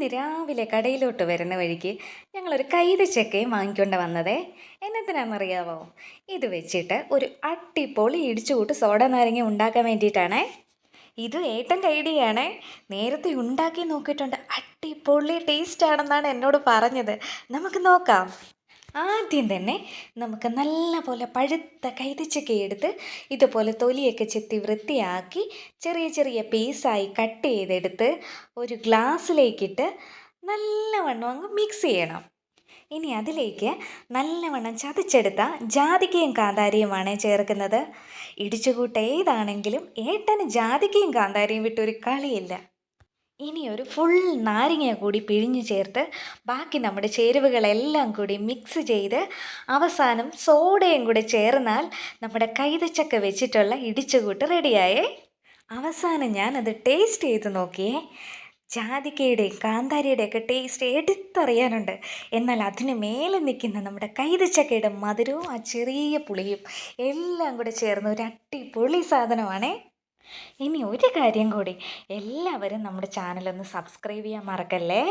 ഇന്ന് രാവിലെ കടയിലോട്ട് വരുന്ന വഴിക്ക് ഞങ്ങളൊരു കൈതച്ചക്കയും വാങ്ങിക്കൊണ്ട് വന്നതേ. എന്നതിനാണെന്നറിയാവോ? ഇത് വെച്ചിട്ട് ഒരു അട്ടിപ്പൊളി ഇടിച്ചുകൂട്ട് സോഡ നാരങ്ങ ഉണ്ടാക്കാൻ വേണ്ടിയിട്ടാണേ. ഇത് ഏട്ടൻ്റെ ഐഡിയ ആണേ. നേരത്തെ ഉണ്ടാക്കി നോക്കിയിട്ടുണ്ട്, അട്ടിപ്പൊളി ടേസ്റ്റ് ആണെന്നാണ് എന്നോട് പറഞ്ഞത്. നമുക്ക് നോക്കാം. ആദ്യം തന്നെ നമുക്ക് നല്ല പോലെ പഴുത്ത കൈതച്ചക്ക എടുത്ത് ഇതുപോലെ തൊലിയൊക്കെ ചെത്തി വൃത്തിയാക്കി ചെറിയ ചെറിയ പീസായി കട്ട് ചെയ്തെടുത്ത് ഒരു ഗ്ലാസ്സിലേക്കിട്ട് നല്ലവണ്ണം അങ്ങ് മിക്സ് ചെയ്യണം. ഇനി അതിലേക്ക് നല്ലവണ്ണം ചതച്ചെടുത്ത ജാതിക്കയും കാന്താരിയുമാണ് ചേർക്കുന്നത്. ഇടിച്ചുകൂട്ട് ഏതാണെങ്കിലും ഏട്ടന് ജാതിക്കയും കാന്താരിയും വിട്ടൊരു കളിയില്ല. ഇനി ഒരു ഫുൾ നാരങ്ങ കൂടി പിഴിഞ്ഞു ചേർത്ത് ബാക്കി നമ്മുടെ ചേരുവകളെല്ലാം കൂടി മിക്സ് ചെയ്ത് അവസാനം സോഡയും കൂടി ചേർന്നാൽ നമ്മുടെ കൈതച്ചക്ക വെച്ചിട്ടുള്ള ഇടിച്ചുകൂട്ട് റെഡിയായേ. അവസാനം ഞാനത് ടേസ്റ്റ് ചെയ്ത് നോക്കിയേ. ജാതിക്കയുടെയും കാന്താരിയുടെയൊക്കെ ടേസ്റ്റ് എടുത്തറിയാനുണ്ട്. എന്നാൽ അതിന് മേലെ നിൽക്കുന്ന നമ്മുടെ കൈതച്ചക്കയുടെ മധുരവും ആ ചെറിയ പുളിയും എല്ലാം കൂടെ ചേർന്ന് ഒരു അടിപൊളി സാധനമാണേ. ഇനി ഒരു കാര്യം കൂടി, എല്ലാവരും നമ്മുടെ ചാനലൊന്ന് സബ്സ്ക്രൈബ് ചെയ്യാൻ മറക്കല്ലേ.